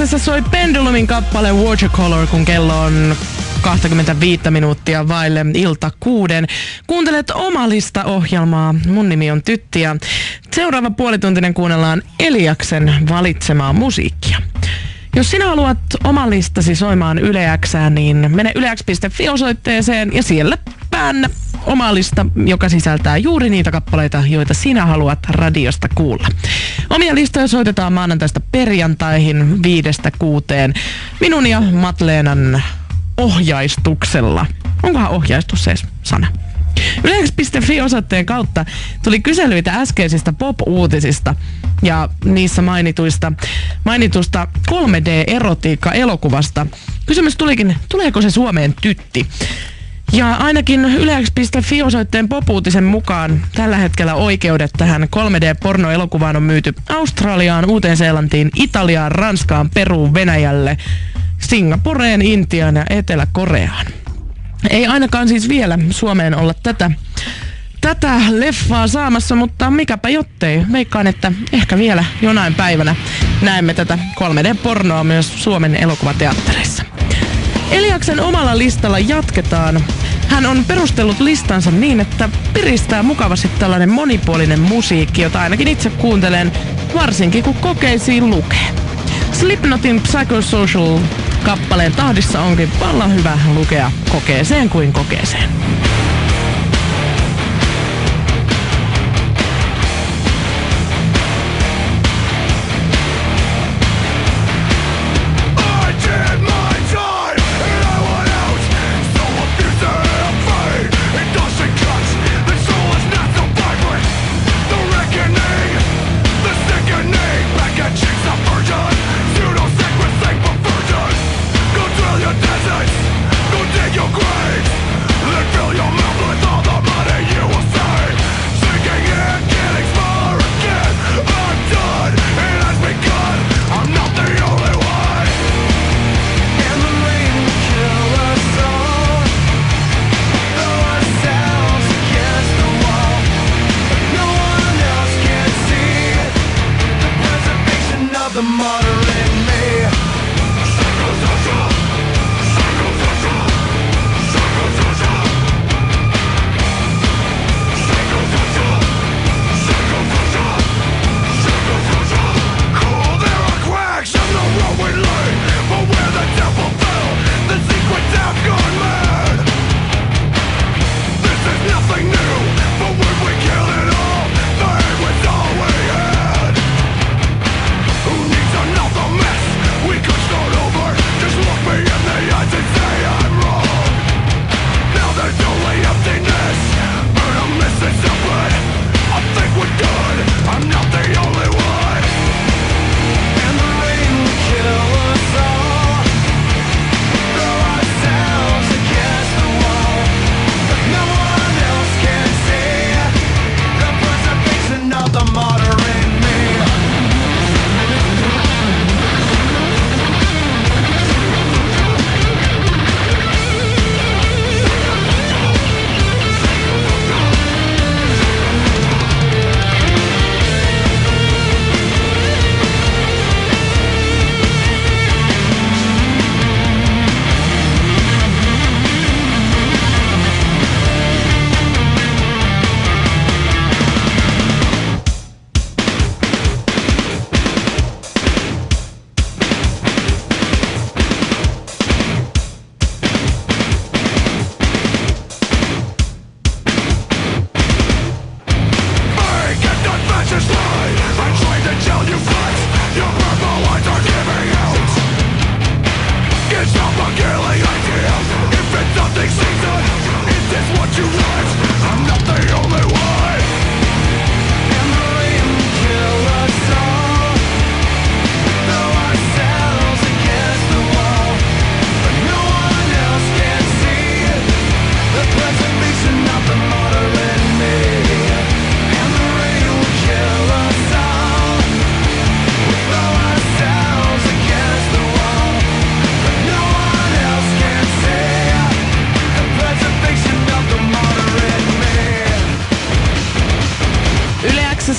Yleäksessä soi Pendulumin kappale Watercolor, kun kello on 25 minuuttia vaille ilta 6. Kuuntelet Oma lista-ohjelmaa. Mun nimi on Tytti ja seuraava puolituntinen kuunnellaan Eliaksen valitsemaa musiikkia. Jos sinä haluat oman listasi soimaan Yle X:ään, niin mene ylex.fi-osoitteeseen ja siellä päännä oma lista, joka sisältää juuri niitä kappaleita, joita sinä haluat radiosta kuulla. Omia listoja soitetaan maanantaista perjantaihin 5-6 minun ja Matleenan ohjaistuksella. Onkohan ohjaistus se sana? Ylex.fi-osoitteen kautta tuli kyselyitä äskeisistä pop-uutisista ja niissä mainitusta 3D-erotiikka-elokuvasta. Kysymys tulikin, tuleeko se Suomeen, Tytti? Ja ainakin Ylex.fi-osoitteen pop-uutisen mukaan tällä hetkellä oikeudet tähän 3D-pornoelokuvaan on myyty Australiaan, Uuteen-Seelantiin, Italiaan, Ranskaan, Peruun, Venäjälle, Singaporeen, Intiaan ja Etelä-Koreaan. Ei ainakaan siis vielä Suomeen olla tätä leffaa saamassa, mutta mikäpä jottei. Veikkaan, että ehkä vielä jonain päivänä näemme tätä 3D-pornoa myös Suomen elokuvateattereissa. Eliaksen omalla listalla jatketaan. Hän on perustellut listansa niin, että piristää mukavasti tällainen monipuolinen musiikki, jota ainakin itse kuuntelen, varsinkin kun kokeisiin lukee. Slipknotin Psychosocial kappaleen tahdissa onkin vallan hyvä lukea kokeeseen kuin kokeeseen. Your grave, then fill your mouth.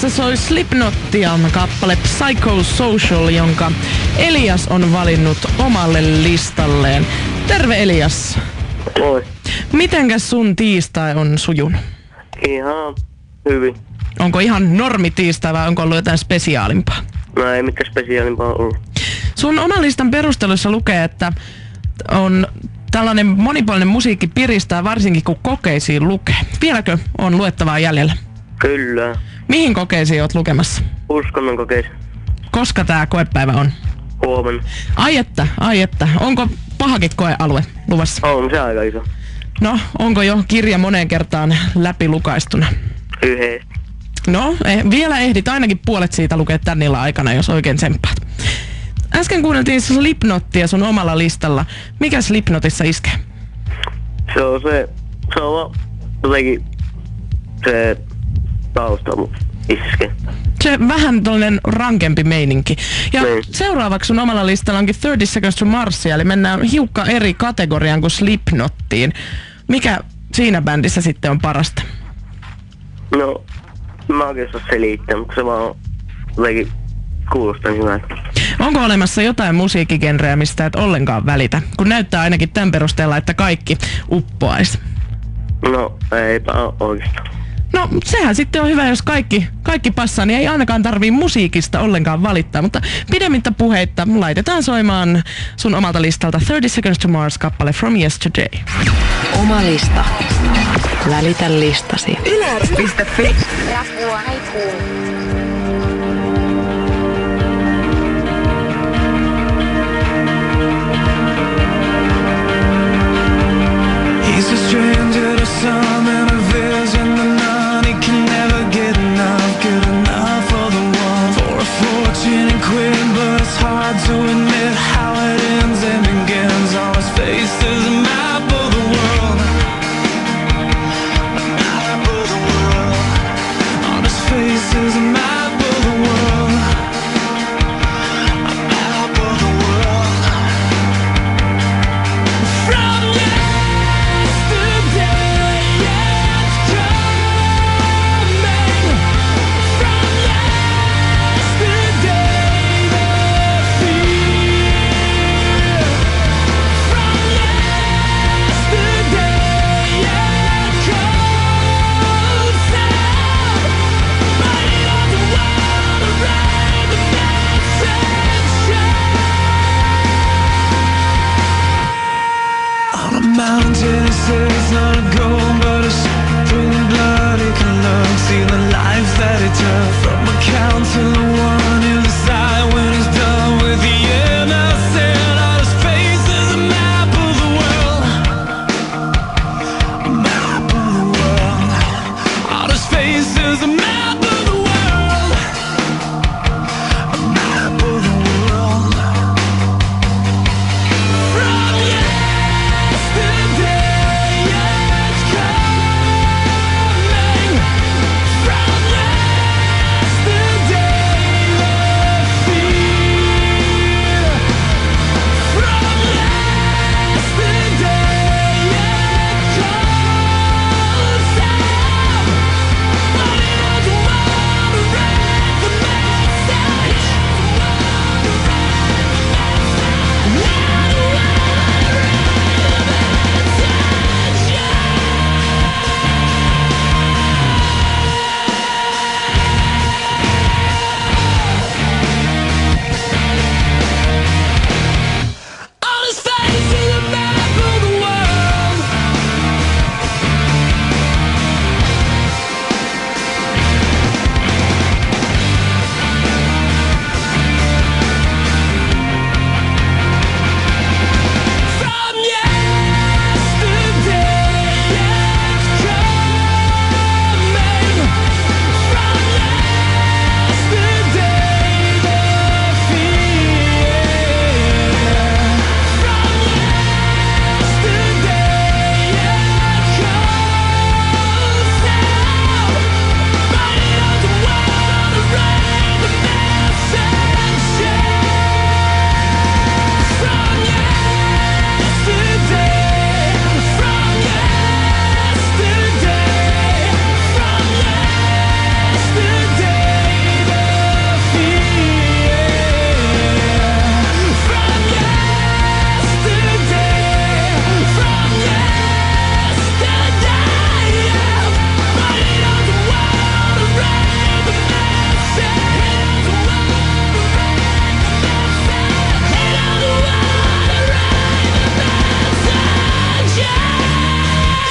Tässä soi Slipknotia kappale Psychosocial, jonka Elias on valinnut omalle listalleen. Terve Elias. Moi. Mitenkäs sun tiistai on sujunut? Ihan hyvin. Onko ihan normi tiistai vai onko ollut jotain spesiaalimpaa? No ei mitään spesiaalimpaa ollut. Sun oman listan perusteluissa lukee, että on tällainen monipuolinen musiikki piristää varsinkin kun kokeisiin lukee. Vieläkö on luettavaa jäljellä? Kyllä. Mihin kokeisiin oot lukemassa? Uskonnon kokeisiin. Koska tää koepäivä on? Huomenna. Ai että. Onko pahakin koealue luvassa? On se aika iso. No, onko jo kirja moneen kertaan läpi lukaistuna? Yhdesti. No, vielä ehdit ainakin puolet siitä lukea tän illan aikana, jos oikein tsemppaat. Äsken kuunneltiin Slipknotia sun omalla listalla. Mikä Slipknotissa iskee? Se on vaan jotenkin se tausta iske. Se vähän tollanen rankempi meininki. Ja seuraavaksi sun omalla listalla onkin 30 Seconds to Marsia, eli mennään hiukka eri kategoriaan kuin Slipknottiin. Mikä siinä bändissä sitten on parasta? No, mä oikein saa selittää, mutta se vaan jotenkin kuulostaa hyvältä. Onko olemassa jotain musiikkigenreä, mistä et ollenkaan välitä? Kun näyttää ainakin tämän perusteella, että kaikki uppoais. No, eipä oikeastaan. No, sehän sitten on hyvä, jos kaikki passaa, niin ei ainakaan tarvii musiikista ollenkaan valittaa. Mutta pidemmittä puheitta laitetaan soimaan sun omalta listalta 30 Seconds to Mars kappale From Yesterday. Oma lista. Välitä listasi. Yle.fi. He's a stranger to some and a vision to none. He can never get enough of the one. For a fortune and quit, but it's hard to admit how it ends and begins. On his face is a map of the world. A map of the world. On his face is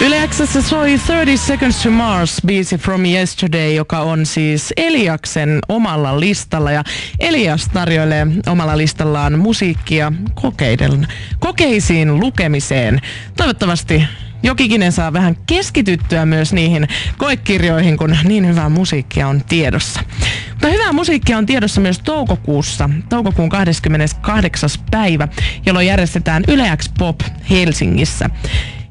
Yle X:ssä soi 30 Seconds to Mars biisi From Yesterday, joka on siis Eliaksen omalla listalla. Ja Elias tarjoilee omalla listallaan musiikkia kokeisiin lukemiseen. Toivottavasti jokikinen saa vähän keskityttyä myös niihin koekirjoihin, kun niin hyvää musiikkia on tiedossa. Mutta hyvää musiikkia on tiedossa myös toukokuussa, toukokuun 28. päivä, jolloin järjestetään Yle X Pop Helsingissä.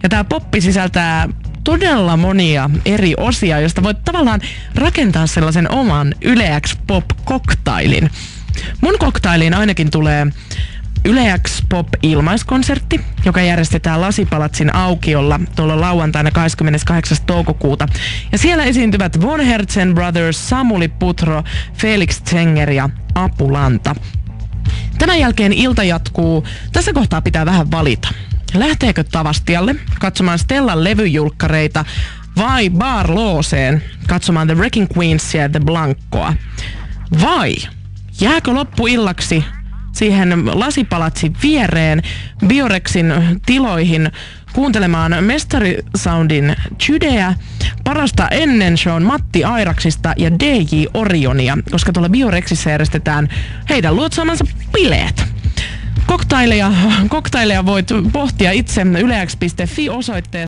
Ja tämä poppi sisältää todella monia eri osia, joista voit tavallaan rakentaa sellaisen oman Yle X Pop-koktailin. Mun koktailiin ainakin tulee Yle X Pop ilmaiskonsertti, joka järjestetään Lasipalatsin aukiolla tuolla lauantaina 28. toukokuuta. Ja siellä esiintyvät Von Hertzen Brothers, Samuli Putro, Felix Zenger ja Apulanta. Tämän jälkeen ilta jatkuu. Tässä kohtaa pitää vähän valita. Lähteekö Tavastialle katsomaan Stellan levyjulkkareita vai Bar Looseen katsomaan The Wrecking Queensia ja The Blancoa? Vai jääkö loppuillaksi siihen Lasipalatsin viereen Biorexin tiloihin kuuntelemaan Mestarisoundin Jydeä, parasta ennen shown Matti Airaksista ja DJ Orionia, koska tuolla Biorexissä järjestetään heidän luotsaamansa bileet. Koktaileja voit pohtia itse ylex.fi osoitteessa.